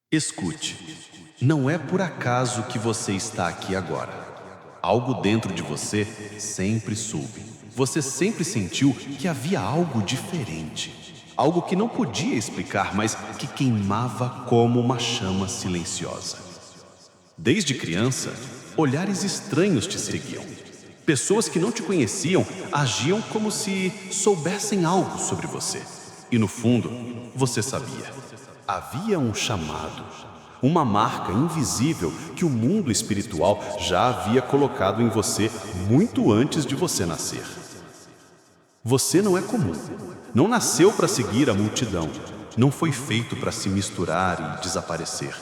Escute, não é por acaso que você está aqui agora. Algo dentro de você sempre soube. Você sempre sentiu que havia algo diferente. Algo que não podia explicar, mas que queimava como uma chama silenciosa. Desde criança, olhares estranhos te seguiam. Pessoas que não te conheciam agiam como se soubessem algo sobre você. E no fundo, você sabia. Havia um chamado, uma marca invisível que o mundo espiritual já havia colocado em você muito antes de você nascer. Você não é comum. Não nasceu para seguir a multidão. Não foi feito para se misturar e desaparecer.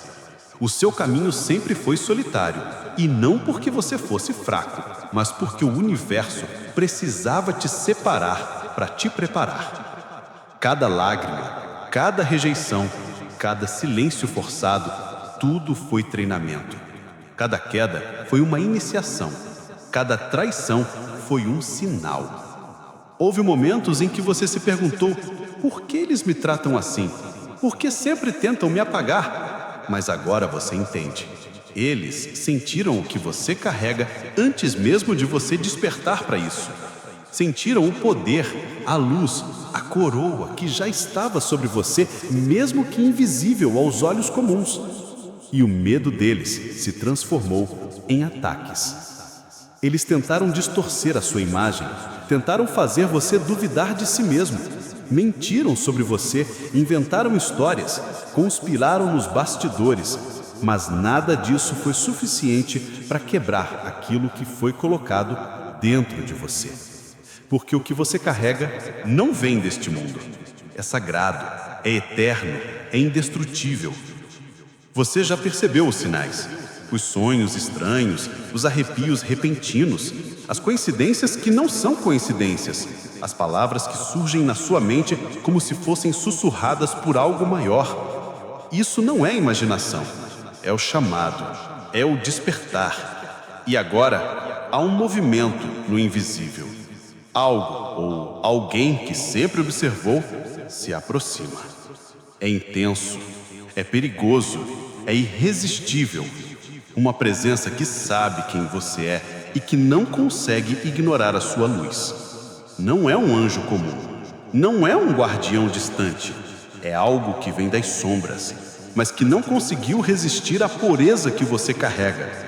O seu caminho sempre foi solitário, e não porque você fosse fraco, mas porque o universo precisava te separar para te preparar. Cada lágrima, cada rejeição, cada silêncio forçado, tudo foi treinamento. Cada queda foi uma iniciação. Cada traição foi um sinal. Houve momentos em que você se perguntou: por que eles me tratam assim? Por que sempre tentam me apagar? Mas agora você entende. Eles sentiram o que você carrega antes mesmo de você despertar para isso. Sentiram o poder, a luz, a coroa que já estava sobre você, mesmo que invisível aos olhos comuns. E o medo deles se transformou em ataques. Eles tentaram distorcer a sua imagem, tentaram fazer você duvidar de si mesmo. Mentiram sobre você, inventaram histórias, conspiraram nos bastidores, mas nada disso foi suficiente para quebrar aquilo que foi colocado dentro de você. Porque o que você carrega não vem deste mundo. É sagrado, é eterno, é indestrutível. Você já percebeu os sinais, os sonhos estranhos, os arrepios repentinos, as coincidências que não são coincidências, as palavras que surgem na sua mente como se fossem sussurradas por algo maior. Isso não é imaginação, é o chamado, é o despertar. E agora há um movimento no invisível. Algo ou alguém que sempre observou se aproxima. É intenso, é perigoso, é irresistível. Uma presença que sabe quem você é e que não consegue ignorar a sua luz. Não é um anjo comum, não é um guardião distante. É algo que vem das sombras, mas que não conseguiu resistir à pureza que você carrega.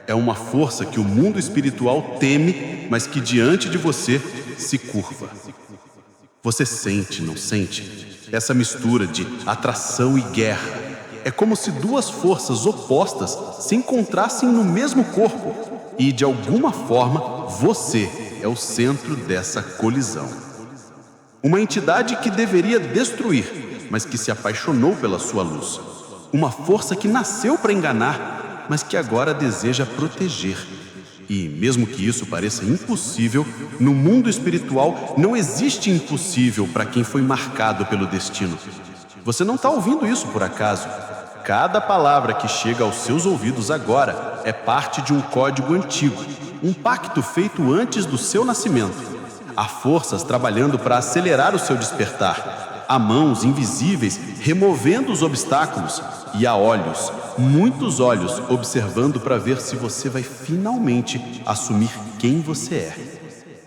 É uma força que o mundo espiritual teme, mas que diante de você se curva. Você sente, não sente? Essa mistura de atração e guerra. É como se duas forças opostas se encontrassem no mesmo corpo. E, de alguma forma, você é o centro dessa colisão. Uma entidade que deveria destruir, mas que se apaixonou pela sua luz. Uma força que nasceu para enganar, mas que agora deseja proteger. E, mesmo que isso pareça impossível, no mundo espiritual não existe impossível para quem foi marcado pelo destino. Você não está ouvindo isso por acaso. Cada palavra que chega aos seus ouvidos agora é parte de um código antigo, um pacto feito antes do seu nascimento. Há forças trabalhando para acelerar o seu despertar. Há mãos invisíveis removendo os obstáculos. E há olhos, muitos olhos, observando para ver se você vai finalmente assumir quem você é.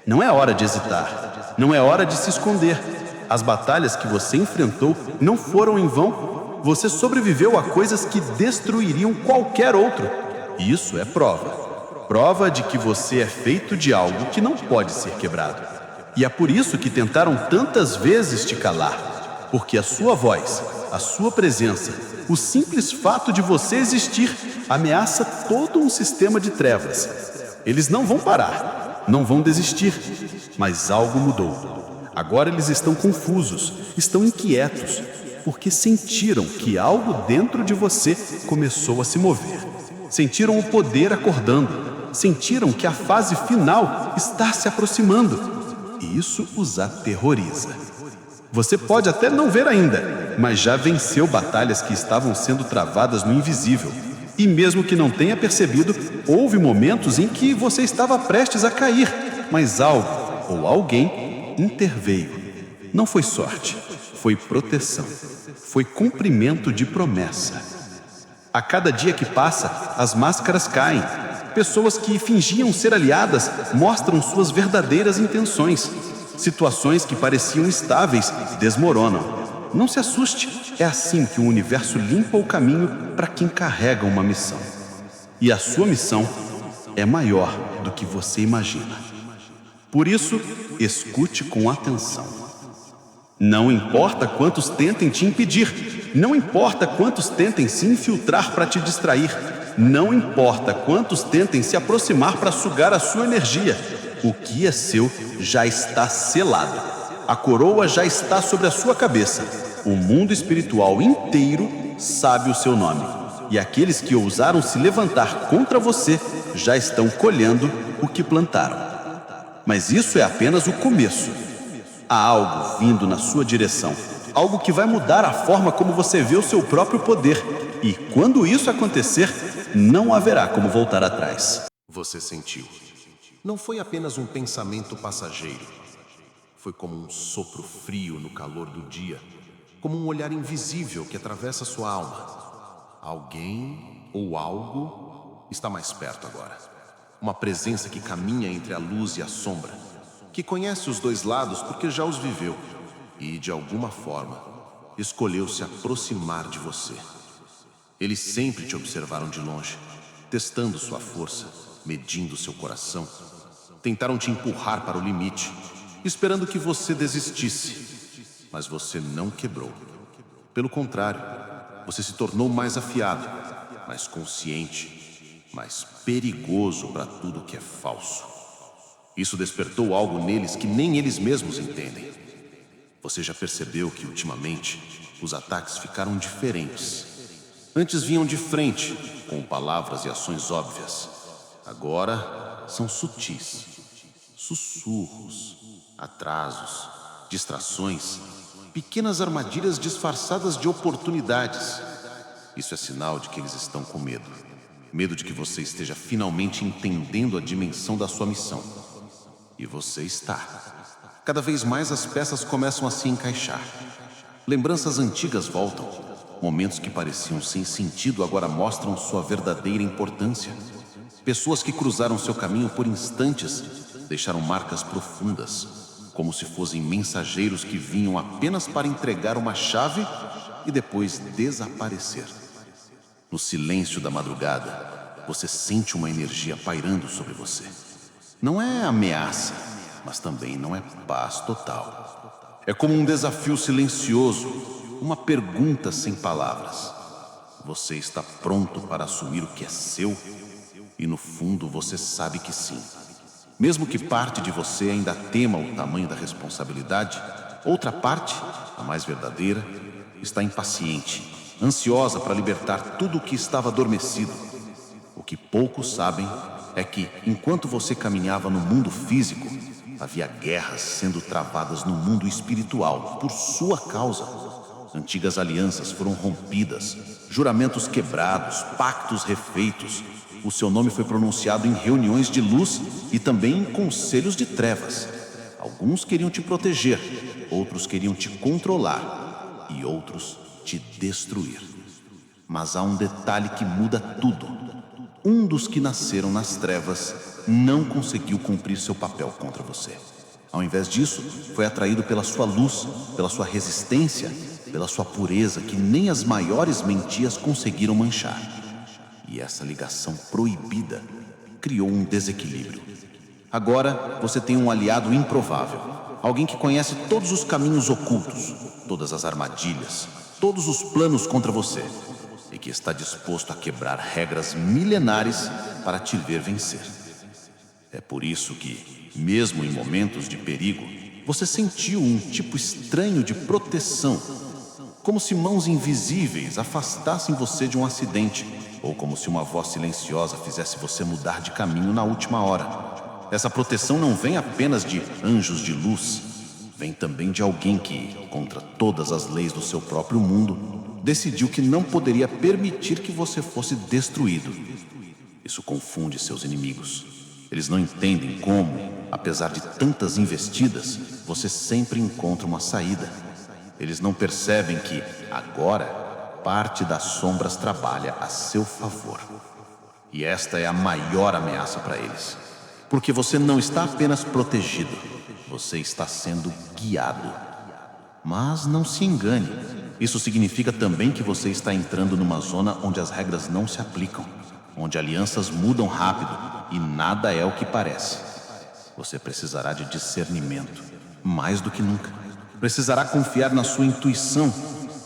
Não é hora de hesitar. Não é hora de se esconder. As batalhas que você enfrentou não foram em vão. Você sobreviveu a coisas que destruiriam qualquer outro. Isso é prova. Prova de que você é feito de algo que não pode ser quebrado. E é por isso que tentaram tantas vezes te calar. Porque a sua voz, a sua presença, o simples fato de você existir ameaça todo um sistema de trevas. Eles não vão parar, não vão desistir. Mas algo mudou. Agora eles estão confusos, estão inquietos, porque sentiram que algo dentro de você começou a se mover. Sentiram o poder acordando. Sentiram que a fase final está se aproximando. E isso os aterroriza. Você pode até não ver ainda, mas já venceu batalhas que estavam sendo travadas no invisível. E mesmo que não tenha percebido, houve momentos em que você estava prestes a cair, mas algo ou alguém interveio. Não foi sorte, foi proteção, foi cumprimento de promessa. A cada dia que passa, as máscaras caem. Pessoas que fingiam ser aliadas mostram suas verdadeiras intenções. Situações que pareciam estáveis desmoronam. Não se assuste, é assim que o universo limpa o caminho para quem carrega uma missão. E a sua missão é maior do que você imagina. Por isso, escute com atenção. Não importa quantos tentem te impedir, não importa quantos tentem se infiltrar para te distrair, não importa quantos tentem se aproximar para sugar a sua energia, o que é seu já está selado. A coroa já está sobre a sua cabeça. O mundo espiritual inteiro sabe o seu nome. E aqueles que ousaram se levantar contra você já estão colhendo o que plantaram. Mas isso é apenas o começo. Há algo vindo na sua direção. Algo que vai mudar a forma como você vê o seu próprio poder. E quando isso acontecer, não haverá como voltar atrás. Você sentiu. Não foi apenas um pensamento passageiro. Foi como um sopro frio no calor do dia. Como um olhar invisível que atravessa sua alma. Alguém ou algo está mais perto agora. Uma presença que caminha entre a luz e a sombra. Que conhece os dois lados porque já os viveu. E, de alguma forma, escolheu se aproximar de você. Eles sempre te observaram de longe, testando sua força, medindo seu coração. Tentaram te empurrar para o limite, esperando que você desistisse. Mas você não quebrou. Pelo contrário, você se tornou mais afiado, mais consciente, mais perigoso para tudo que é falso. Isso despertou algo neles que nem eles mesmos entendem. Você já percebeu que, ultimamente, os ataques ficaram diferentes. Antes vinham de frente, com palavras e ações óbvias. Agora são sutis. Sussurros, atrasos, distrações, pequenas armadilhas disfarçadas de oportunidades. Isso é sinal de que eles estão com medo. Medo de que você esteja finalmente entendendo a dimensão da sua missão. E você está. Cada vez mais as peças começam a se encaixar. Lembranças antigas voltam. Momentos que pareciam sem sentido agora mostram sua verdadeira importância. Pessoas que cruzaram seu caminho por instantes deixaram marcas profundas, como se fossem mensageiros que vinham apenas para entregar uma chave e depois desaparecer. No silêncio da madrugada, você sente uma energia pairando sobre você. Não é ameaça, mas também não é paz total. É como um desafio silencioso, uma pergunta sem palavras. Você está pronto para assumir o que é seu? E no fundo você sabe que sim. Mesmo que parte de você ainda tema o tamanho da responsabilidade, outra parte, a mais verdadeira, está impaciente, ansiosa para libertar tudo o que estava adormecido. O que poucos sabem é que, enquanto você caminhava no mundo físico, havia guerras sendo travadas no mundo espiritual por sua causa. Antigas alianças foram rompidas, juramentos quebrados, pactos refeitos. O seu nome foi pronunciado em reuniões de luz e também em conselhos de trevas. Alguns queriam te proteger, outros queriam te controlar e outros te destruir. Mas há um detalhe que muda tudo. Um dos que nasceram nas trevas não conseguiu cumprir seu papel contra você. Ao invés disso, foi atraído pela sua luz, pela sua resistência, pela sua pureza que nem as maiores mentiras conseguiram manchar. E essa ligação proibida criou um desequilíbrio. Agora você tem um aliado improvável, alguém que conhece todos os caminhos ocultos, todas as armadilhas, todos os planos contra você, e que está disposto a quebrar regras milenares para te ver vencer. É por isso que, mesmo em momentos de perigo, você sentiu um tipo estranho de proteção, como se mãos invisíveis afastassem você de um acidente, ou como se uma voz silenciosa fizesse você mudar de caminho na última hora. Essa proteção não vem apenas de anjos de luz, vem também de alguém que, contra todas as leis do seu próprio mundo, decidiu que não poderia permitir que você fosse destruído. Isso confunde seus inimigos. Eles não entendem como, apesar de tantas investidas, você sempre encontra uma saída. Eles não percebem que, agora, parte das sombras trabalha a seu favor. E esta é a maior ameaça para eles. Porque você não está apenas protegido, você está sendo guiado. Mas não se engane, isso significa também que você está entrando numa zona onde as regras não se aplicam, onde alianças mudam rápido e nada é o que parece. Você precisará de discernimento, mais do que nunca. Precisará confiar na sua intuição,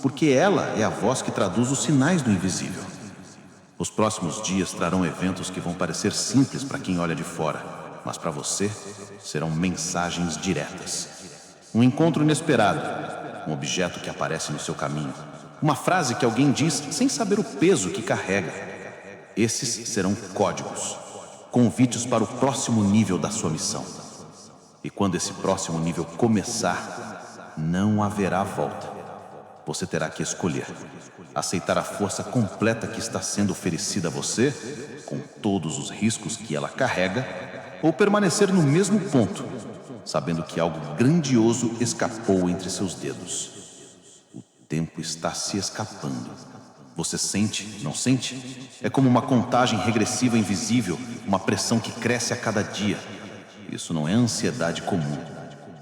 porque ela é a voz que traduz os sinais do invisível. Os próximos dias trarão eventos que vão parecer simples para quem olha de fora, mas para você serão mensagens diretas. Um encontro inesperado, um objeto que aparece no seu caminho, uma frase que alguém diz sem saber o peso que carrega. Esses serão códigos, convites para o próximo nível da sua missão. E quando esse próximo nível começar, não haverá volta. Você terá que escolher: aceitar a força completa que está sendo oferecida a você, com todos os riscos que ela carrega, ou permanecer no mesmo ponto, sabendo que algo grandioso escapou entre seus dedos. O tempo está se escapando. Você sente, não sente? É como uma contagem regressiva invisível, uma pressão que cresce a cada dia. Isso não é ansiedade comum.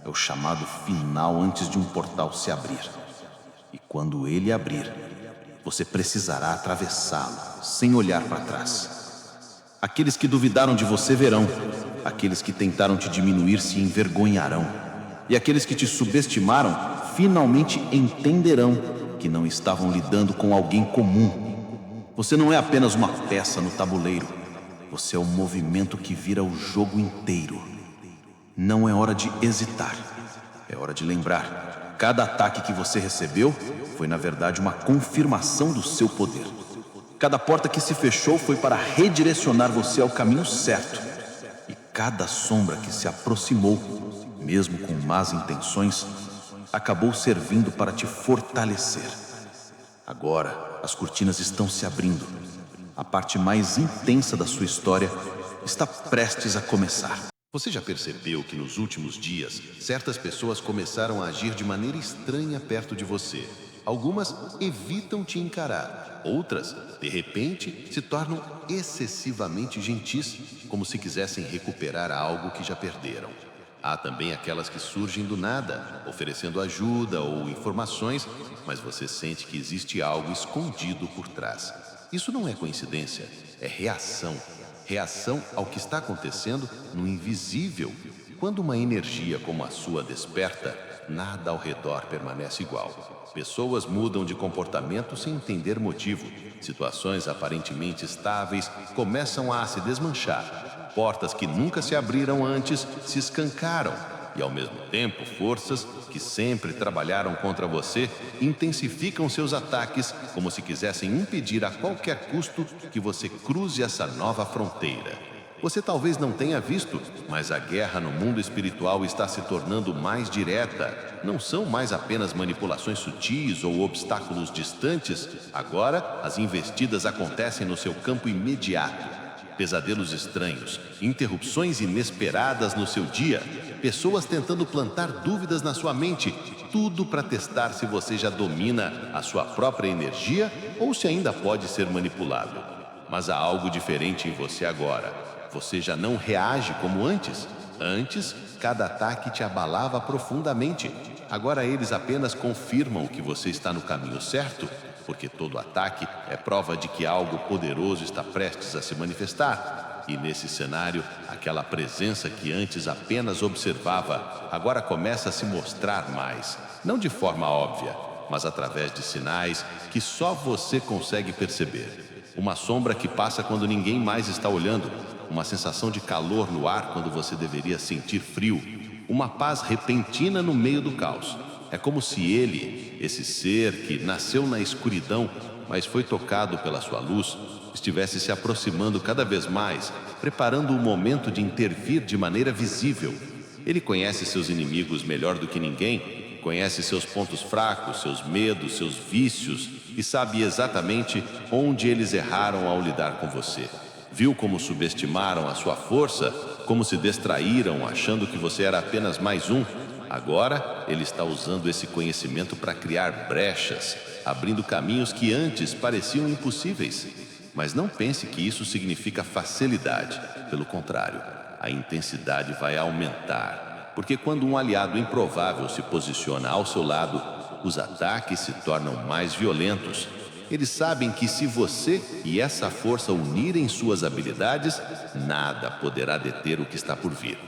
É o chamado final antes de um portal se abrir. E quando ele abrir, você precisará atravessá-lo, sem olhar para trás. Aqueles que duvidaram de você verão. Aqueles que tentaram te diminuir se envergonharão. E aqueles que te subestimaram finalmente entenderão que não estavam lidando com alguém comum. Você não é apenas uma peça no tabuleiro. Você é o movimento que vira o jogo inteiro. Não é hora de hesitar. É hora de lembrar. Cada ataque que você recebeu foi, na verdade, uma confirmação do seu poder. Cada porta que se fechou foi para redirecionar você ao caminho certo. E cada sombra que se aproximou, mesmo com más intenções, acabou servindo para te fortalecer. Agora, as cortinas estão se abrindo. A parte mais intensa da sua história está prestes a começar. Você já percebeu que nos últimos dias, certas pessoas começaram a agir de maneira estranha perto de você? Algumas evitam te encarar, outras, de repente, se tornam excessivamente gentis, como se quisessem recuperar algo que já perderam. Há também aquelas que surgem do nada, oferecendo ajuda ou informações, mas você sente que existe algo escondido por trás. Isso não é coincidência, é reação. Reação ao que está acontecendo no invisível. Quando uma energia como a sua desperta, nada ao redor permanece igual. Pessoas mudam de comportamento sem entender motivo. Situações aparentemente estáveis começam a se desmanchar. Portas que nunca se abriram antes se escancaram. E, ao mesmo tempo, forças que sempre trabalharam contra você intensificam seus ataques como se quisessem impedir a qualquer custo que você cruze essa nova fronteira. Você talvez não tenha visto, mas a guerra no mundo espiritual está se tornando mais direta. Não são mais apenas manipulações sutis ou obstáculos distantes. Agora, as investidas acontecem no seu campo imediato. Pesadelos estranhos, interrupções inesperadas no seu dia, pessoas tentando plantar dúvidas na sua mente, tudo para testar se você já domina a sua própria energia ou se ainda pode ser manipulado. Mas há algo diferente em você agora. Você já não reage como antes. Antes, cada ataque te abalava profundamente. Agora eles apenas confirmam que você está no caminho certo, porque todo ataque é prova de que algo poderoso está prestes a se manifestar. E nesse cenário, aquela presença que antes apenas observava, agora começa a se mostrar mais. Não de forma óbvia, mas através de sinais que só você consegue perceber. Uma sombra que passa quando ninguém mais está olhando. Uma sensação de calor no ar quando você deveria sentir frio. Uma paz repentina no meio do caos. É como se ele, esse ser que nasceu na escuridão, mas foi tocado pela sua luz, estivesse se aproximando cada vez mais, preparando o momento de intervir de maneira visível. Ele conhece seus inimigos melhor do que ninguém, conhece seus pontos fracos, seus medos, seus vícios e sabe exatamente onde eles erraram ao lidar com você. Viu como subestimaram a sua força, como se distraíram achando que você era apenas mais um. Agora, ele está usando esse conhecimento para criar brechas, abrindo caminhos que antes pareciam impossíveis. Mas não pense que isso significa facilidade. Pelo contrário, a intensidade vai aumentar, porque quando um aliado improvável se posiciona ao seu lado, os ataques se tornam mais violentos. Eles sabem que se você e essa força unirem suas habilidades, nada poderá deter o que está por vir.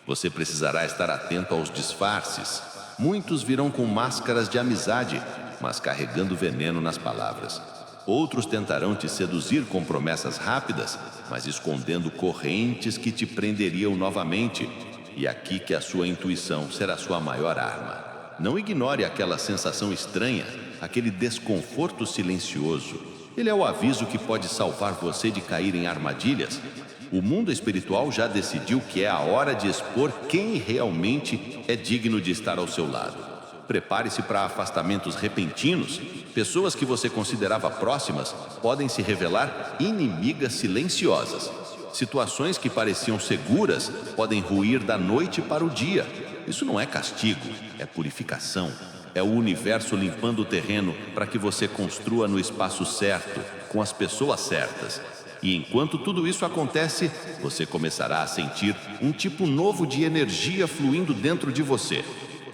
Você precisará estar atento aos disfarces. Muitos virão com máscaras de amizade, mas carregando veneno nas palavras. Outros tentarão te seduzir com promessas rápidas, mas escondendo correntes que te prenderiam novamente. E aqui que a sua intuição será sua maior arma. Não ignore aquela sensação estranha, aquele desconforto silencioso. Ele é o aviso que pode salvar você de cair em armadilhas. O mundo espiritual já decidiu que é a hora de expor quem realmente é digno de estar ao seu lado. Prepare-se para afastamentos repentinos. Pessoas que você considerava próximas podem se revelar inimigas silenciosas. Situações que pareciam seguras podem ruir da noite para o dia. Isso não é castigo, é purificação. É o universo limpando o terreno para que você construa no espaço certo, com as pessoas certas. E enquanto tudo isso acontece, você começará a sentir um tipo novo de energia fluindo dentro de você.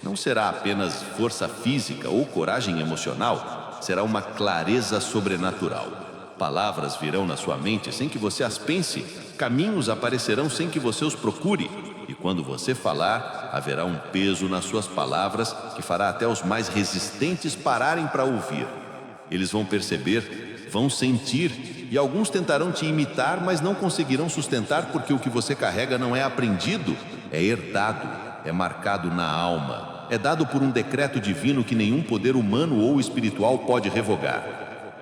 Não será apenas força física ou coragem emocional, será uma clareza sobrenatural. Palavras virão na sua mente sem que você as pense, caminhos aparecerão sem que você os procure. E quando você falar, haverá um peso nas suas palavras que fará até os mais resistentes pararem para ouvir. Eles vão perceber, vão sentir, e alguns tentarão te imitar, mas não conseguirão sustentar porque o que você carrega não é aprendido, é herdado, é marcado na alma, é dado por um decreto divino que nenhum poder humano ou espiritual pode revogar.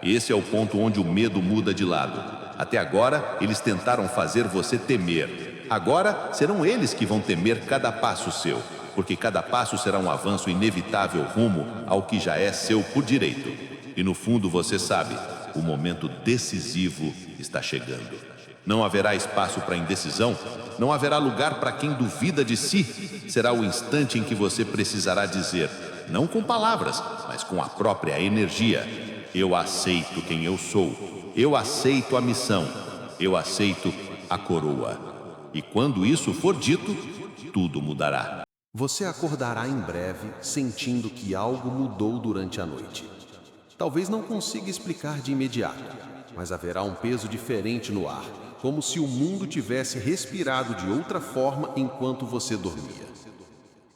Esse é o ponto onde o medo muda de lado. Até agora, eles tentaram fazer você temer. Agora, serão eles que vão temer cada passo seu, porque cada passo será um avanço inevitável rumo ao que já é seu por direito. E no fundo você sabe, o momento decisivo está chegando. Não haverá espaço para indecisão, não haverá lugar para quem duvida de si. Será o instante em que você precisará dizer, não com palavras, mas com a própria energia: eu aceito quem eu sou, eu aceito a missão, eu aceito a coroa. E quando isso for dito, tudo mudará. Você acordará em breve sentindo que algo mudou durante a noite. Talvez não consiga explicar de imediato, mas haverá um peso diferente no ar, como se o mundo tivesse respirado de outra forma enquanto você dormia.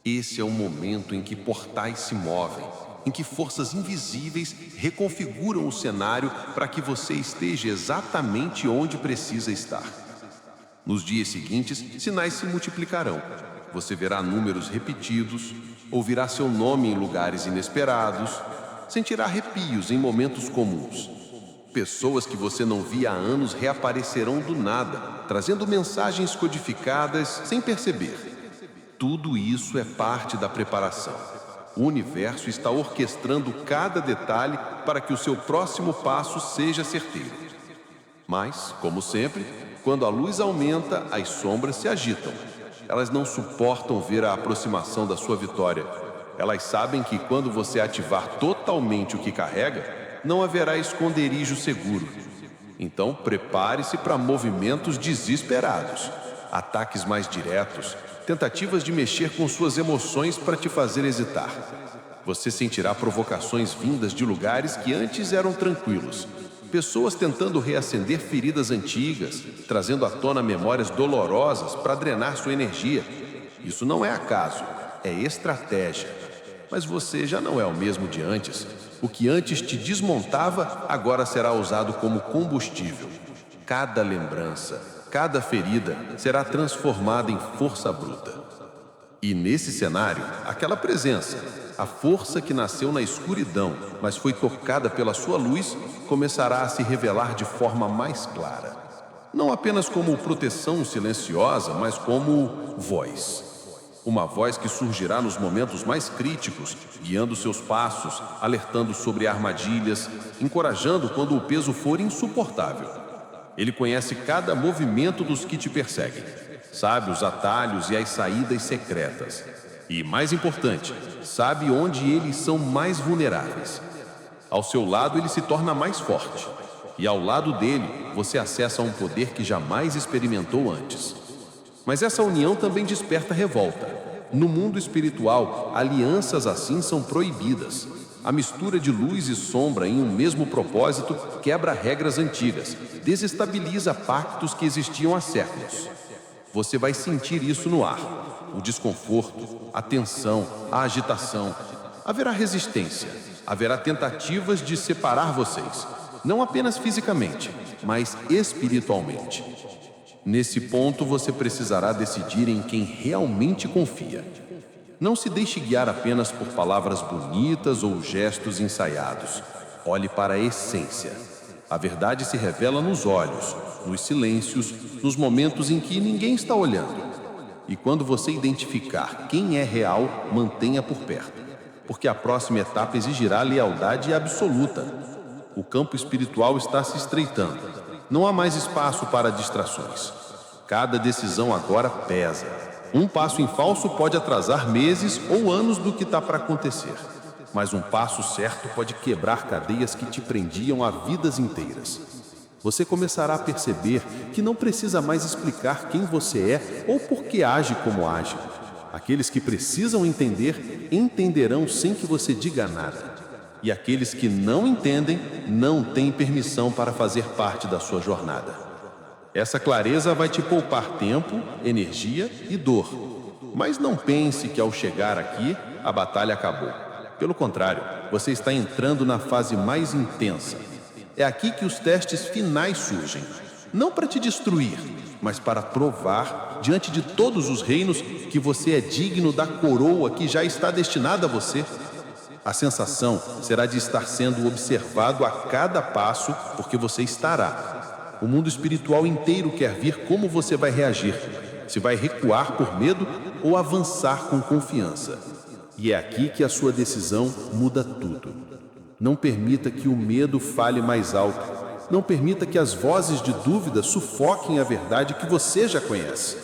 Esse é o momento em que portais se movem, em que forças invisíveis reconfiguram o cenário para que você esteja exatamente onde precisa estar. Nos dias seguintes, sinais se multiplicarão. Você verá números repetidos, ouvirá seu nome em lugares inesperados, sentirá arrepios em momentos comuns. Pessoas que você não via há anos reaparecerão do nada, trazendo mensagens codificadas sem perceber. Tudo isso é parte da preparação. O universo está orquestrando cada detalhe para que o seu próximo passo seja certeiro. Mas, como sempre, quando a luz aumenta, as sombras se agitam. Elas não suportam ver a aproximação da sua vitória. Elas sabem que quando você ativar totalmente o que carrega, não haverá esconderijo seguro. Então, prepare-se para movimentos desesperados, ataques mais diretos, tentativas de mexer com suas emoções para te fazer hesitar. Você sentirá provocações vindas de lugares que antes eram tranquilos. Pessoas tentando reacender feridas antigas, trazendo à tona memórias dolorosas para drenar sua energia. Isso não é acaso, é estratégia. Mas você já não é o mesmo de antes. O que antes te desmontava, agora será usado como combustível. Cada lembrança, cada ferida será transformada em força bruta. E nesse cenário, aquela presença, a força que nasceu na escuridão, mas foi tocada pela sua luz, começará a se revelar de forma mais clara. Não apenas como proteção silenciosa, mas como voz. Uma voz que surgirá nos momentos mais críticos, guiando seus passos, alertando sobre armadilhas, encorajando quando o peso for insuportável. Ele conhece cada movimento dos que te perseguem, sabe os atalhos e as saídas secretas. E, mais importante, sabe onde eles são mais vulneráveis. Ao seu lado, ele se torna mais forte. E ao lado dele, você acessa um poder que jamais experimentou antes. Mas essa união também desperta revolta. No mundo espiritual, alianças assim são proibidas. A mistura de luz e sombra em um mesmo propósito quebra regras antigas, desestabiliza pactos que existiam há séculos. Você vai sentir isso no ar: o desconforto, a tensão, a agitação. Haverá resistência, haverá tentativas de separar vocês, não apenas fisicamente, mas espiritualmente. Nesse ponto, você precisará decidir em quem realmente confia. Não se deixe guiar apenas por palavras bonitas ou gestos ensaiados. Olhe para a essência. A verdade se revela nos olhos, nos silêncios, nos momentos em que ninguém está olhando. E quando você identificar quem é real, mantenha por perto, porque a próxima etapa exigirá lealdade absoluta. O campo espiritual está se estreitando. Não há mais espaço para distrações. Cada decisão agora pesa. Um passo em falso pode atrasar meses ou anos do que está para acontecer. Mas um passo certo pode quebrar cadeias que te prendiam há vidas inteiras. Você começará a perceber que não precisa mais explicar quem você é ou por que age como age. Aqueles que precisam entender, entenderão sem que você diga nada. E aqueles que não entendem, não têm permissão para fazer parte da sua jornada. Essa clareza vai te poupar tempo, energia e dor. Mas não pense que ao chegar aqui, a batalha acabou. Pelo contrário, você está entrando na fase mais intensa. É aqui que os testes finais surgem. Não para te destruir, mas para provar, diante de todos os reinos, que você é digno da coroa que já está destinada a você. A sensação será de estar sendo observado a cada passo, porque você estará. O mundo espiritual inteiro quer ver como você vai reagir, se vai recuar por medo ou avançar com confiança. E é aqui que a sua decisão muda tudo. Não permita que o medo fale mais alto. Não permita que as vozes de dúvida sufoquem a verdade que você já conhece.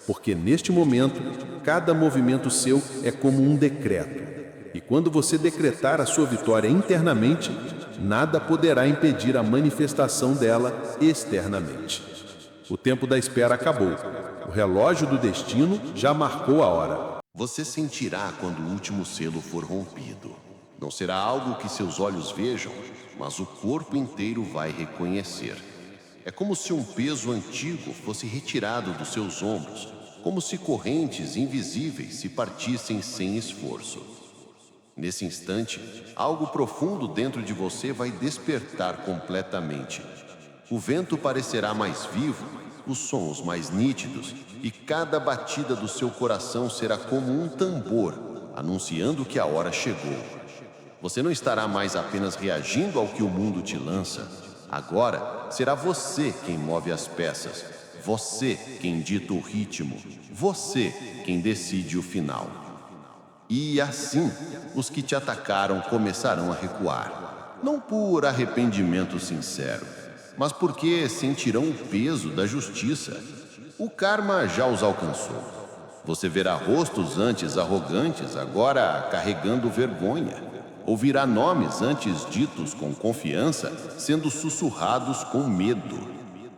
Porque neste momento, cada movimento seu é como um decreto. E quando você decretar a sua vitória internamente, nada poderá impedir a manifestação dela externamente. O tempo da espera acabou. O relógio do destino já marcou a hora. Você sentirá quando o último selo for rompido. Não será algo que seus olhos vejam, mas o corpo inteiro vai reconhecer. É como se um peso antigo fosse retirado dos seus ombros, como se correntes invisíveis se partissem sem esforço. Nesse instante, algo profundo dentro de você vai despertar completamente. O vento parecerá mais vivo, os sons mais nítidos, e cada batida do seu coração será como um tambor, anunciando que a hora chegou. Você não estará mais apenas reagindo ao que o mundo te lança. Agora, será você quem move as peças, você quem dita o ritmo, você quem decide o final. E assim, os que te atacaram começarão a recuar. Não por arrependimento sincero, mas porque sentirão o peso da justiça. O karma já os alcançou. Você verá rostos antes arrogantes, agora carregando vergonha. Ouvirá nomes antes ditos com confiança, sendo sussurrados com medo.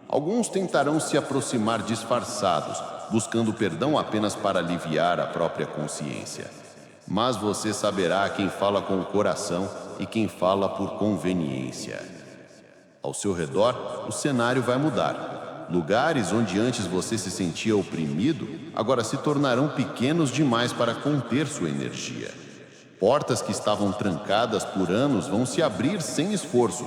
Alguns tentarão se aproximar disfarçados, buscando perdão apenas para aliviar a própria consciência. Mas você saberá quem fala com o coração e quem fala por conveniência. Ao seu redor, o cenário vai mudar. Lugares onde antes você se sentia oprimido, agora se tornarão pequenos demais para conter sua energia. Portas que estavam trancadas por anos vão se abrir sem esforço.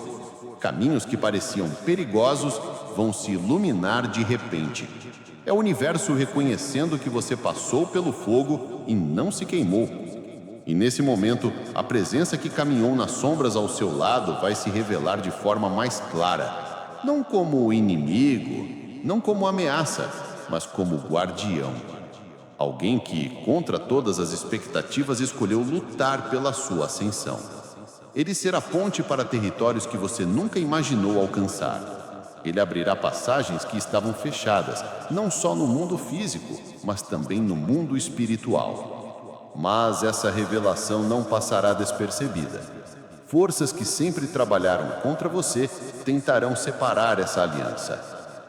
Caminhos que pareciam perigosos vão se iluminar de repente. É o universo reconhecendo que você passou pelo fogo e não se queimou. E nesse momento, a presença que caminhou nas sombras ao seu lado vai se revelar de forma mais clara. Não como inimigo, não como ameaça, mas como guardião. Alguém que, contra todas as expectativas, escolheu lutar pela sua ascensão. Ele será ponte para territórios que você nunca imaginou alcançar. Ele abrirá passagens que estavam fechadas, não só no mundo físico, mas também no mundo espiritual. Mas essa revelação não passará despercebida. Forças que sempre trabalharam contra você tentarão separar essa aliança.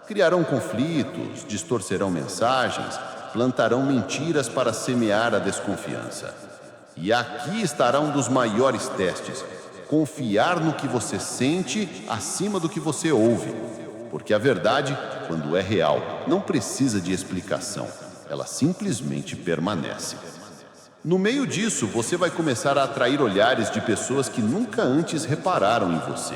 Criarão conflitos, distorcerão mensagens, plantarão mentiras para semear a desconfiança. E aqui estará um dos maiores testes: confiar no que você sente acima do que você ouve. Porque a verdade, quando é real, não precisa de explicação. Ela simplesmente permanece. No meio disso, você vai começar a atrair olhares de pessoas que nunca antes repararam em você.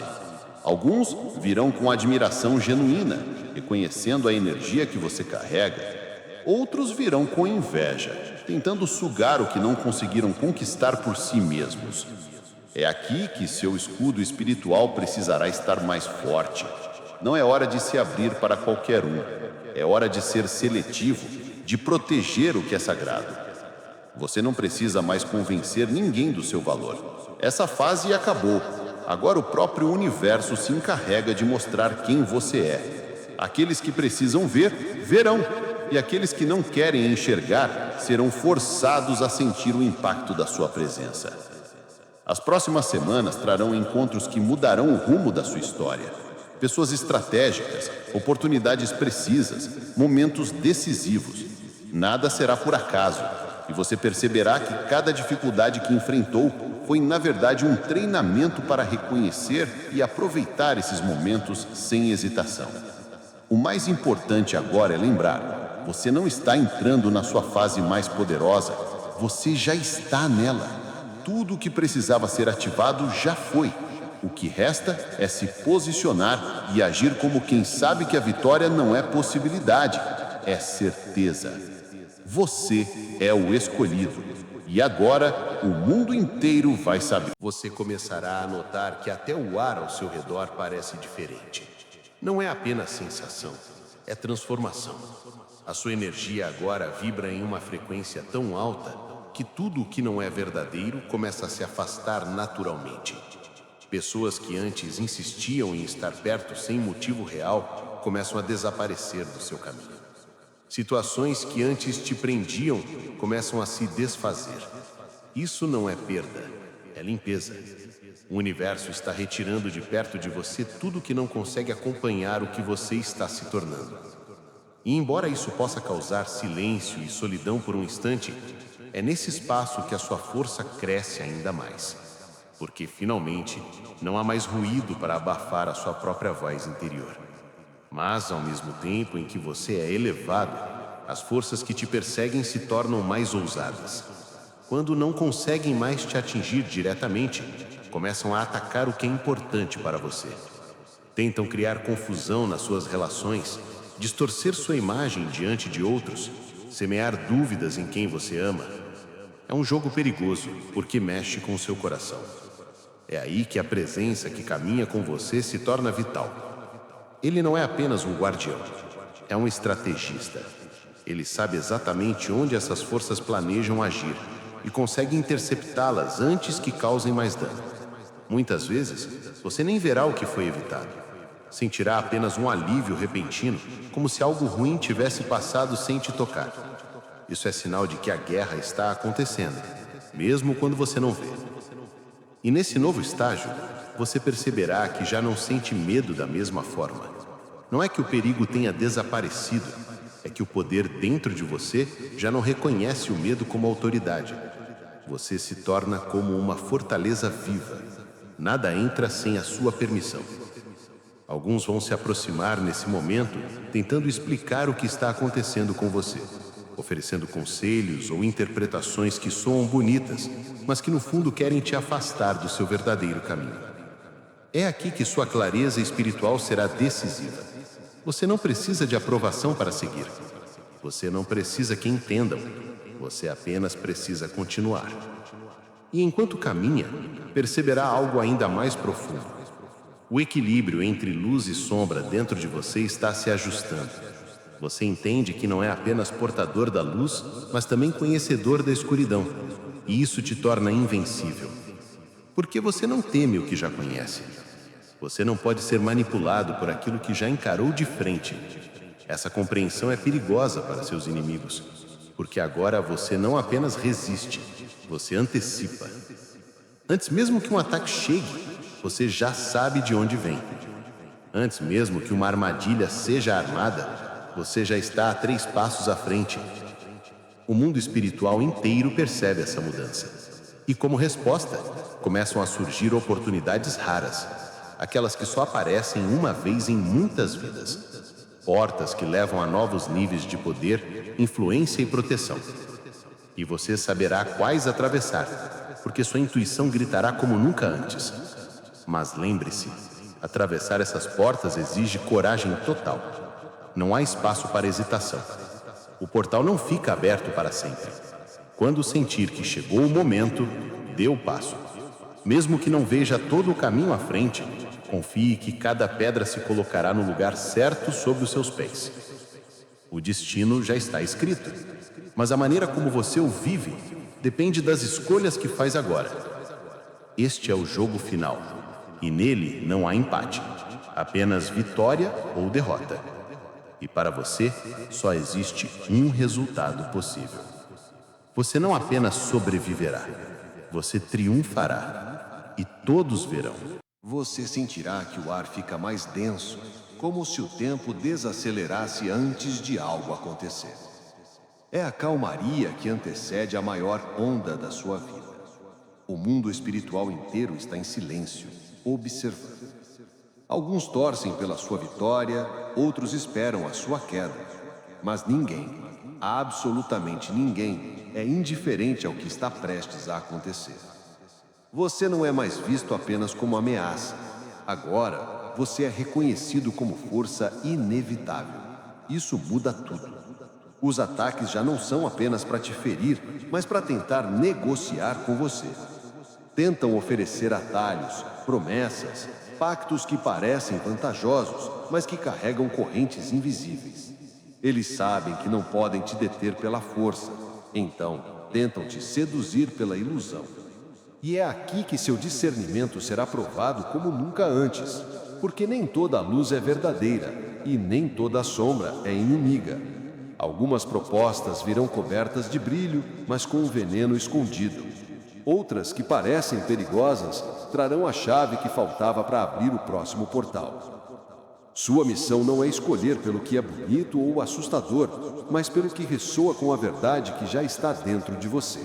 Alguns virão com admiração genuína, reconhecendo a energia que você carrega. Outros virão com inveja, tentando sugar o que não conseguiram conquistar por si mesmos. É aqui que seu escudo espiritual precisará estar mais forte. Não é hora de se abrir para qualquer um. É hora de ser seletivo, de proteger o que é sagrado. Você não precisa mais convencer ninguém do seu valor. Essa fase acabou. Agora o próprio universo se encarrega de mostrar quem você é. Aqueles que precisam ver, verão. E aqueles que não querem enxergar, serão forçados a sentir o impacto da sua presença. As próximas semanas trarão encontros que mudarão o rumo da sua história. Pessoas estratégicas, oportunidades precisas, momentos decisivos. Nada será por acaso. E você perceberá que cada dificuldade que enfrentou foi, na verdade, um treinamento para reconhecer e aproveitar esses momentos sem hesitação. O mais importante agora é lembrar: você não está entrando na sua fase mais poderosa, você já está nela. Tudo o que precisava ser ativado já foi. O que resta é se posicionar e agir como quem sabe que a vitória não é possibilidade, é certeza. Você é o escolhido. E agora, o mundo inteiro vai saber. Você começará a notar que até o ar ao seu redor parece diferente. Não é apenas sensação, é transformação. A sua energia agora vibra em uma frequência tão alta que tudo o que não é verdadeiro começa a se afastar naturalmente. Pessoas que antes insistiam em estar perto sem motivo real começam a desaparecer do seu caminho. Situações que antes te prendiam começam a se desfazer. Isso não é perda, é limpeza. O universo está retirando de perto de você tudo que não consegue acompanhar o que você está se tornando. E embora isso possa causar silêncio e solidão por um instante, é nesse espaço que a sua força cresce ainda mais. Porque finalmente não há mais ruído para abafar a sua própria voz interior. Mas, ao mesmo tempo em que você é elevado, as forças que te perseguem se tornam mais ousadas. Quando não conseguem mais te atingir diretamente, começam a atacar o que é importante para você. Tentam criar confusão nas suas relações, distorcer sua imagem diante de outros, semear dúvidas em quem você ama. É um jogo perigoso, porque mexe com o seu coração. É aí que a presença que caminha com você se torna vital. Ele não é apenas um guardião, é um estrategista. Ele sabe exatamente onde essas forças planejam agir e consegue interceptá-las antes que causem mais dano. Muitas vezes, você nem verá o que foi evitado. Sentirá apenas um alívio repentino, como se algo ruim tivesse passado sem te tocar. Isso é sinal de que a guerra está acontecendo, mesmo quando você não vê. E nesse novo estágio, você perceberá que já não sente medo da mesma forma. Não é que o perigo tenha desaparecido, é que o poder dentro de você já não reconhece o medo como autoridade. Você se torna como uma fortaleza viva. Nada entra sem a sua permissão. Alguns vão se aproximar nesse momento, tentando explicar o que está acontecendo com você, oferecendo conselhos ou interpretações que soam bonitas, mas que no fundo querem te afastar do seu verdadeiro caminho. É aqui que sua clareza espiritual será decisiva. Você não precisa de aprovação para seguir. Você não precisa que entendam. Você apenas precisa continuar. E enquanto caminha, perceberá algo ainda mais profundo. O equilíbrio entre luz e sombra dentro de você está se ajustando. Você entende que não é apenas portador da luz, mas também conhecedor da escuridão. E isso te torna invencível. Porque você não teme o que já conhece. Você não pode ser manipulado por aquilo que já encarou de frente. Essa compreensão é perigosa para seus inimigos, porque agora você não apenas resiste, você antecipa. Antes mesmo que um ataque chegue, você já sabe de onde vem. Antes mesmo que uma armadilha seja armada, você já está a 3 passos à frente. O mundo espiritual inteiro percebe essa mudança. E como resposta, começam a surgir oportunidades raras, aquelas que só aparecem uma vez em muitas vidas. Portas que levam a novos níveis de poder, influência e proteção. E você saberá quais atravessar, porque sua intuição gritará como nunca antes. Mas lembre-se, atravessar essas portas exige coragem total. Não há espaço para hesitação. O portal não fica aberto para sempre. Quando sentir que chegou o momento, dê o passo. Mesmo que não veja todo o caminho à frente, confie que cada pedra se colocará no lugar certo sob os seus pés. O destino já está escrito, mas a maneira como você o vive depende das escolhas que faz agora. Este é o jogo final, e nele não há empate, apenas vitória ou derrota. E para você, só existe um resultado possível. Você não apenas sobreviverá, você triunfará, e todos verão. Você sentirá que o ar fica mais denso, como se o tempo desacelerasse antes de algo acontecer. É a calmaria que antecede a maior onda da sua vida. O mundo espiritual inteiro está em silêncio, observando. Alguns torcem pela sua vitória, outros esperam a sua queda. Mas ninguém, absolutamente ninguém, é indiferente ao que está prestes a acontecer. Você não é mais visto apenas como ameaça. Agora, você é reconhecido como força inevitável. Isso muda tudo. Os ataques já não são apenas para te ferir, mas para tentar negociar com você. Tentam oferecer atalhos, promessas, pactos que parecem vantajosos, mas que carregam correntes invisíveis. Eles sabem que não podem te deter pela força, então tentam te seduzir pela ilusão. E é aqui que seu discernimento será provado como nunca antes, porque nem toda a luz é verdadeira e nem toda a sombra é inimiga. Algumas propostas virão cobertas de brilho, mas com um veneno escondido. Outras, que parecem perigosas, trarão a chave que faltava para abrir o próximo portal. Sua missão não é escolher pelo que é bonito ou assustador, mas pelo que ressoa com a verdade que já está dentro de você.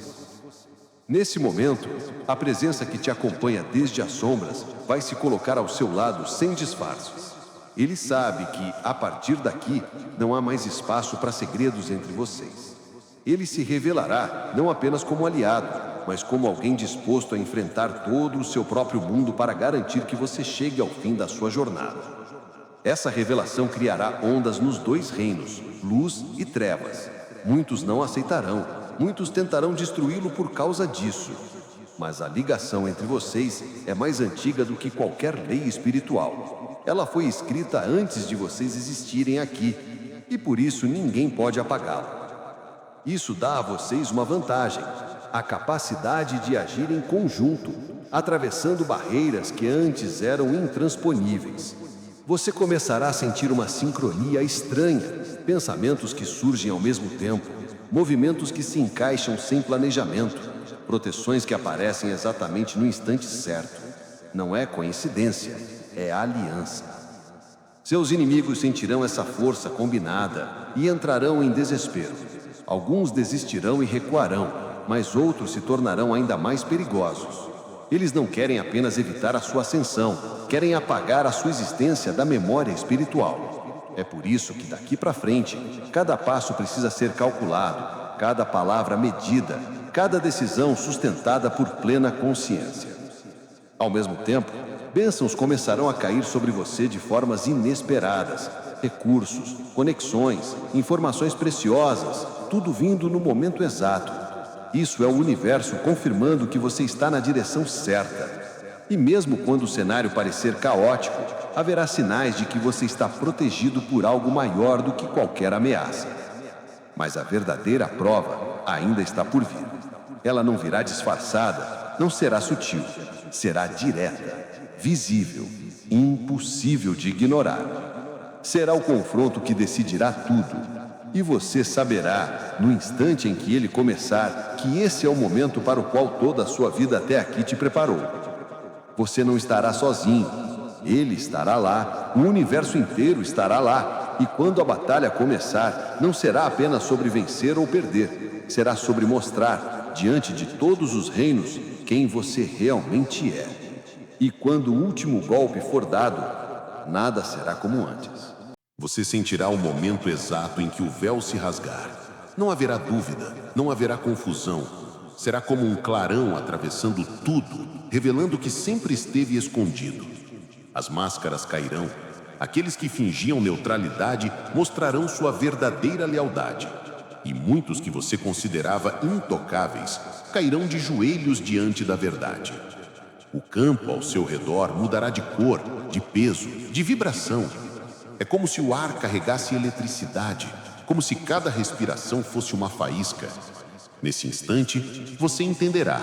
Nesse momento, a presença que te acompanha desde as sombras vai se colocar ao seu lado sem disfarces. Ele sabe que, a partir daqui, não há mais espaço para segredos entre vocês. Ele se revelará não apenas como aliado, mas como alguém disposto a enfrentar todo o seu próprio mundo para garantir que você chegue ao fim da sua jornada. Essa revelação criará ondas nos 2 reinos, luz e trevas. Muitos não aceitarão, muitos tentarão destruí-lo por causa disso. Mas a ligação entre vocês é mais antiga do que qualquer lei espiritual. Ela foi escrita antes de vocês existirem aqui, e por isso ninguém pode apagá-la. Isso dá a vocês uma vantagem: a capacidade de agir em conjunto, atravessando barreiras que antes eram intransponíveis. Você começará a sentir uma sincronia estranha, pensamentos que surgem ao mesmo tempo, movimentos que se encaixam sem planejamento, proteções que aparecem exatamente no instante certo. Não é coincidência, é aliança. Seus inimigos sentirão essa força combinada e entrarão em desespero. Alguns desistirão e recuarão, mas outros se tornarão ainda mais perigosos. Eles não querem apenas evitar a sua ascensão, querem apagar a sua existência da memória espiritual. É por isso que daqui para frente, cada passo precisa ser calculado, cada palavra medida, cada decisão sustentada por plena consciência. Ao mesmo tempo, bênçãos começarão a cair sobre você de formas inesperadas. Recursos, conexões, informações preciosas, tudo vindo no momento exato. Isso é o universo confirmando que você está na direção certa. E mesmo quando o cenário parecer caótico, haverá sinais de que você está protegido por algo maior do que qualquer ameaça. Mas a verdadeira prova ainda está por vir. Ela não virá disfarçada, não será sutil, será direta, visível, impossível de ignorar. Será o confronto que decidirá tudo. E você saberá, no instante em que ele começar, que esse é o momento para o qual toda a sua vida até aqui te preparou. Você não estará sozinho. Ele estará lá, o universo inteiro estará lá. E quando a batalha começar, não será apenas sobre vencer ou perder. Será sobre mostrar, diante de todos os reinos, quem você realmente é. E quando o último golpe for dado, nada será como antes. Você sentirá o momento exato em que o véu se rasgar. Não haverá dúvida, não haverá confusão. Será como um clarão atravessando tudo, revelando o que sempre esteve escondido. As máscaras cairão. Aqueles que fingiam neutralidade mostrarão sua verdadeira lealdade. E muitos que você considerava intocáveis cairão de joelhos diante da verdade. O campo ao seu redor mudará de cor, de peso, de vibração. É como se o ar carregasse eletricidade, como se cada respiração fosse uma faísca. Nesse instante, você entenderá.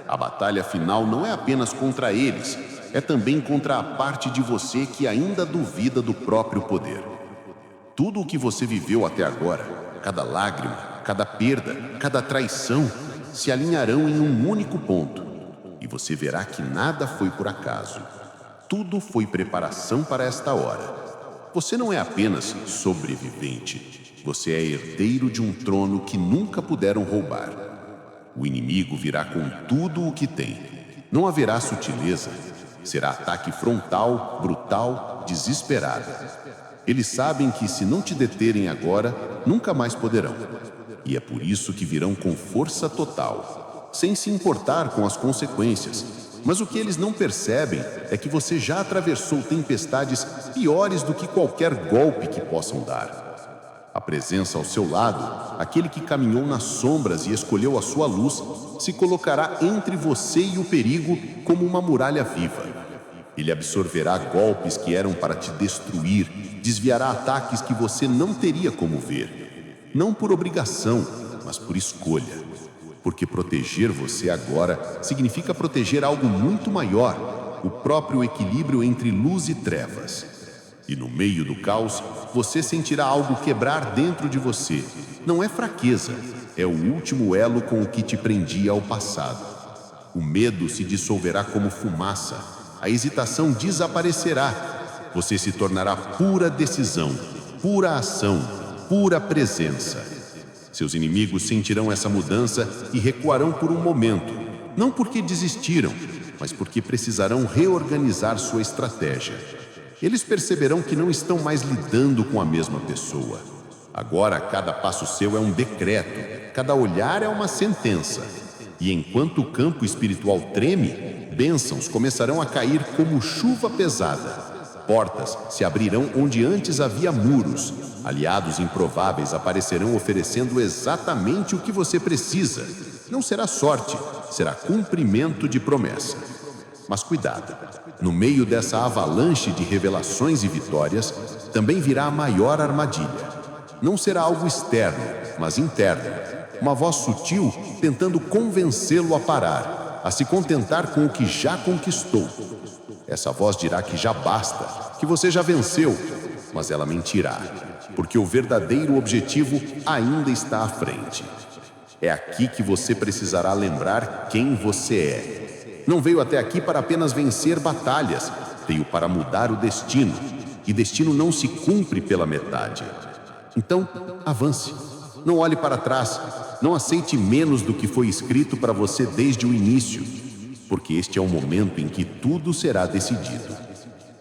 A batalha final não é apenas contra eles, é também contra a parte de você que ainda duvida do próprio poder. Tudo o que você viveu até agora, cada lágrima, cada perda, cada traição, se alinharão em um único ponto. E você verá que nada foi por acaso. Tudo foi preparação para esta hora. Você não é apenas sobrevivente. Você é herdeiro de um trono que nunca puderam roubar. O inimigo virá com tudo o que tem. Não haverá sutileza. Será ataque frontal, brutal, desesperado. Eles sabem que se não te deterem agora, nunca mais poderão. E é por isso que virão com força total, sem se importar com as consequências. Mas o que eles não percebem é que você já atravessou tempestades piores do que qualquer golpe que possam dar. A presença ao seu lado, aquele que caminhou nas sombras e escolheu a sua luz, se colocará entre você e o perigo como uma muralha viva. Ele absorverá golpes que eram para te destruir, desviará ataques que você não teria como ver. Não por obrigação, mas por escolha. Porque proteger você agora significa proteger algo muito maior, o próprio equilíbrio entre luz e trevas. E no meio do caos, você sentirá algo quebrar dentro de você. Não é fraqueza, é o último elo com o que te prendia ao passado. O medo se dissolverá como fumaça, a hesitação desaparecerá. Você se tornará pura decisão, pura ação, pura presença. Seus inimigos sentirão essa mudança e recuarão por um momento, não porque desistiram, mas porque precisarão reorganizar sua estratégia. Eles perceberão que não estão mais lidando com a mesma pessoa. Agora, cada passo seu é um decreto, cada olhar é uma sentença. E enquanto o campo espiritual treme, bênçãos começarão a cair como chuva pesada. Portas se abrirão onde antes havia muros. Aliados improváveis aparecerão oferecendo exatamente o que você precisa. Não será sorte, será cumprimento de promessa. Mas cuidado, no meio dessa avalanche de revelações e vitórias, também virá a maior armadilha. Não será algo externo, mas interno. Uma voz sutil tentando convencê-lo a parar, a se contentar com o que já conquistou. Essa voz dirá que já basta, que você já venceu, mas ela mentirá, porque o verdadeiro objetivo ainda está à frente. É aqui que você precisará lembrar quem você é. Não veio até aqui para apenas vencer batalhas, veio para mudar o destino, e destino não se cumpre pela metade. Então, avance. Não olhe para trás, não aceite menos do que foi escrito para você desde o início, porque este é o momento em que tudo será decidido.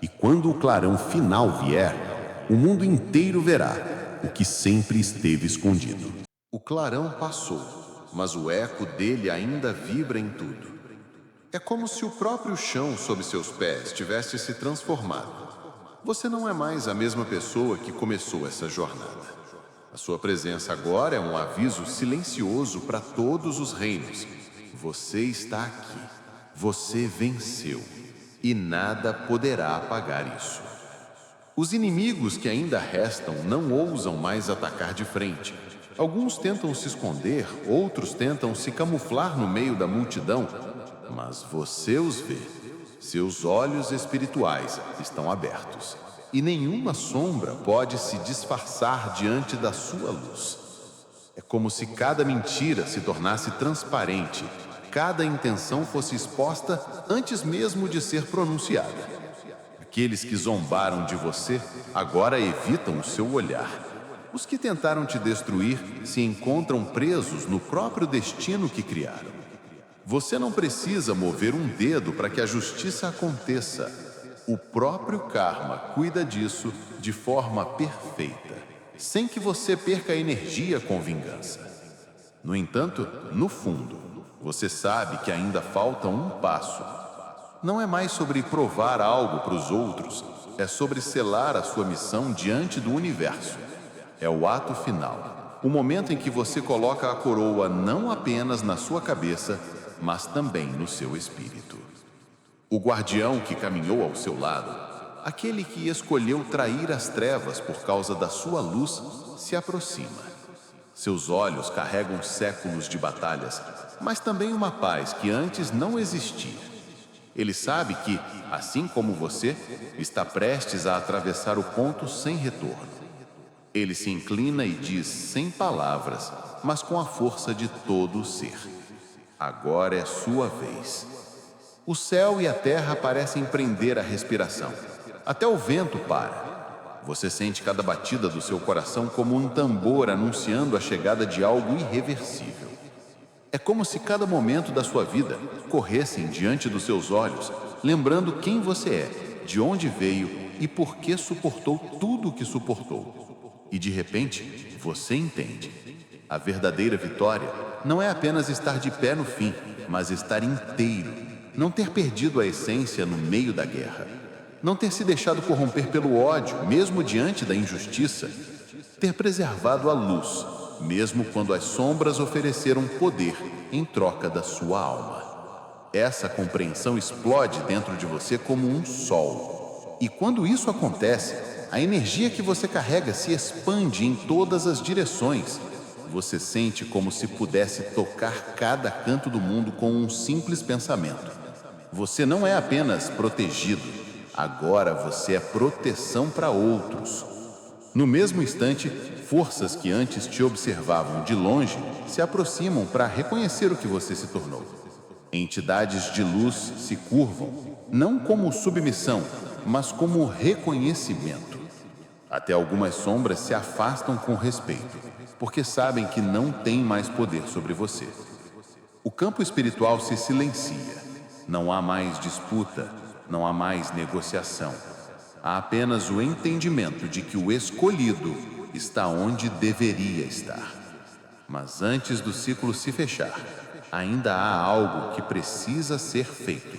E quando o clarão final vier, o mundo inteiro verá o que sempre esteve escondido. O clarão passou, mas o eco dele ainda vibra em tudo. É como se o próprio chão sob seus pés tivesse se transformado. Você não é mais a mesma pessoa que começou essa jornada. A sua presença agora é um aviso silencioso para todos os reinos. Você está aqui. Você venceu. E nada poderá apagar isso. Os inimigos que ainda restam não ousam mais atacar de frente. Alguns tentam se esconder, outros tentam se camuflar no meio da multidão. Mas você os vê. Seus olhos espirituais estão abertos. e nenhuma sombra pode se disfarçar diante da sua luz. É como se cada mentira se tornasse transparente, cada intenção fosse exposta antes mesmo de ser pronunciada. Aqueles que zombaram de você agora evitam o seu olhar. Os que tentaram te destruir se encontram presos no próprio destino que criaram. Você não precisa mover um dedo para que a justiça aconteça. O próprio karma cuida disso de forma perfeita, sem que você perca energia com vingança. No entanto, no fundo, você sabe que ainda falta um passo. Não é mais sobre provar algo para os outros, é sobre selar a sua missão diante do universo. É o ato final, o momento em que você coloca a coroa não apenas na sua cabeça, mas também no seu espírito. O guardião que caminhou ao seu lado, aquele que escolheu trair as trevas por causa da sua luz, se aproxima. Seus olhos carregam séculos de batalhas, mas também uma paz que antes não existia. Ele sabe que, assim como você, está prestes a atravessar o ponto sem retorno. Ele se inclina e diz sem palavras, mas com a força de todo o ser: agora é sua vez. O céu e a terra parecem prender a respiração. Até o vento para. Você sente cada batida do seu coração como um tambor anunciando a chegada de algo irreversível. É como se cada momento da sua vida corressem diante dos seus olhos, lembrando quem você é, de onde veio e por que suportou tudo o que suportou. E de repente, você entende. A verdadeira vitória não é apenas estar de pé no fim, mas estar inteiro, não ter perdido a essência no meio da guerra. Não ter se deixado corromper pelo ódio, mesmo diante da injustiça. Ter preservado a luz, mesmo quando as sombras ofereceram poder em troca da sua alma. Essa compreensão explode dentro de você como um sol. E quando isso acontece, a energia que você carrega se expande em todas as direções. Você sente como se pudesse tocar cada canto do mundo com um simples pensamento. Você não é apenas protegido. Agora você é proteção para outros. No mesmo instante, forças que antes te observavam de longe se aproximam para reconhecer o que você se tornou. Entidades de luz se curvam, não como submissão, mas como reconhecimento. Até algumas sombras se afastam com respeito, porque sabem que não têm mais poder sobre você. O campo espiritual se silencia. Não há mais disputa. Não há mais negociação. Há apenas o entendimento de que o escolhido está onde deveria estar. Mas antes do ciclo se fechar, ainda há algo que precisa ser feito.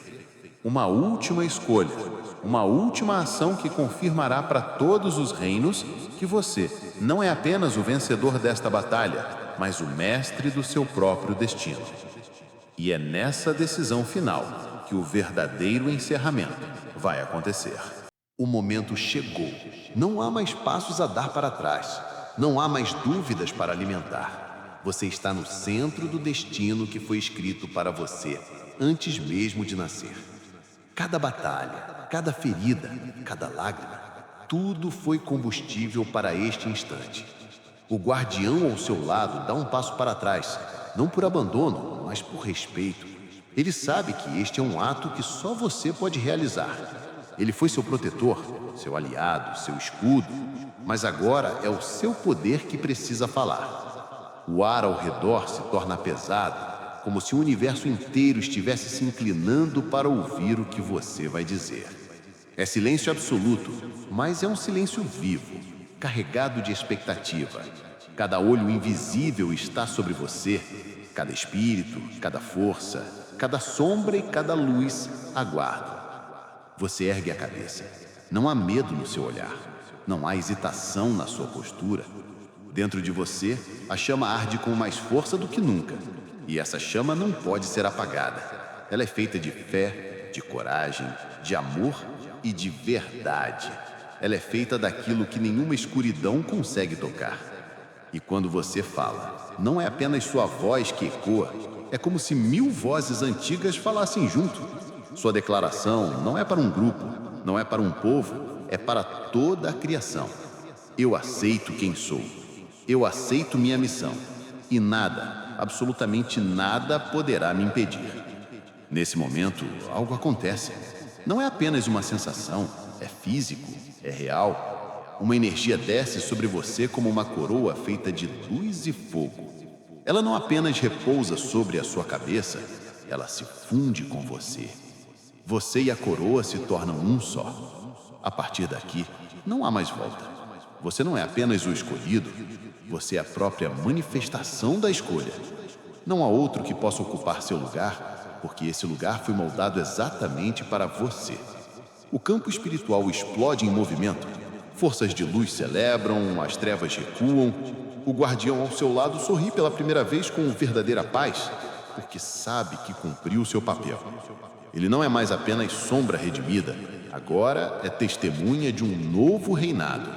Uma última escolha, uma última ação que confirmará para todos os reinos que você não é apenas o vencedor desta batalha, mas o mestre do seu próprio destino. E é nessa decisão final que o verdadeiro encerramento vai acontecer. O momento chegou. Não há mais passos a dar para trás. Não há mais dúvidas para alimentar. Você está no centro do destino que foi escrito para você antes mesmo de nascer. Cada batalha, cada ferida, cada lágrima, tudo foi combustível para este instante. O guardião ao seu lado dá um passo para trás, não por abandono, mas por respeito. Ele sabe que este é um ato que só você pode realizar. Ele foi seu protetor, seu aliado, seu escudo, mas agora é o seu poder que precisa falar. O ar ao redor se torna pesado, como se o universo inteiro estivesse se inclinando para ouvir o que você vai dizer. É silêncio absoluto, mas é um silêncio vivo, carregado de expectativa. Cada olho invisível está sobre você, cada espírito, cada força, cada sombra e cada luz aguardam. Você ergue a cabeça. Não há medo no seu olhar. Não há hesitação na sua postura. Dentro de você, a chama arde com mais força do que nunca. E essa chama não pode ser apagada. Ela é feita de fé, de coragem, de amor e de verdade. Ela é feita daquilo que nenhuma escuridão consegue tocar. E quando você fala, não é apenas sua voz que ecoa, é como se 1000 vozes antigas falassem junto. Sua declaração não é para um grupo, não é para um povo, é para toda a criação. Eu aceito quem sou. Eu aceito minha missão. E nada, absolutamente nada, poderá me impedir. Nesse momento, algo acontece. Não é apenas uma sensação, é físico, é real. Uma energia desce sobre você como uma coroa feita de luz e fogo. Ela não apenas repousa sobre a sua cabeça, ela se funde com você. Você e a coroa se tornam um só. A partir daqui, não há mais volta. Você não é apenas o escolhido, você é a própria manifestação da escolha. Não há outro que possa ocupar seu lugar, porque esse lugar foi moldado exatamente para você. O campo espiritual explode em movimento. Forças de luz celebram, as trevas recuam. O guardião ao seu lado sorri pela primeira vez com verdadeira paz, porque sabe que cumpriu seu papel. Ele não é mais apenas sombra redimida, agora é testemunha de um novo reinado.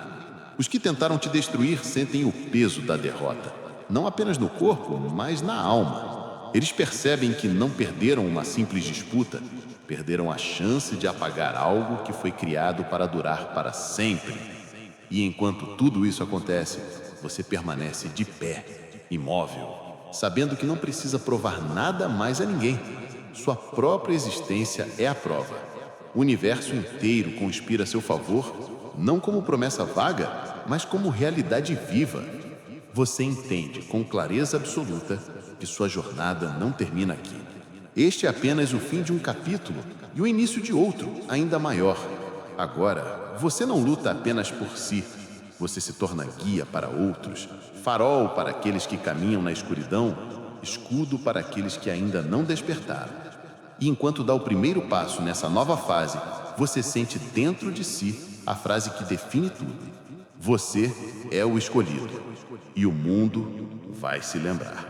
Os que tentaram te destruir sentem o peso da derrota, não apenas no corpo, mas na alma. Eles percebem que não perderam uma simples disputa, perderam a chance de apagar algo que foi criado para durar para sempre. E enquanto tudo isso acontece, você permanece de pé, imóvel, sabendo que não precisa provar nada mais a ninguém. Sua própria existência é a prova. O universo inteiro conspira a seu favor, não como promessa vaga, mas como realidade viva. Você entende com clareza absoluta que sua jornada não termina aqui. Este é apenas o fim de um capítulo e o início de outro, ainda maior. Agora, você não luta apenas por si. Você se torna guia para outros, farol para aqueles que caminham na escuridão, escudo para aqueles que ainda não despertaram. E enquanto dá o primeiro passo nessa nova fase, você sente dentro de si a frase que define tudo. Você é o escolhido. E o mundo vai se lembrar.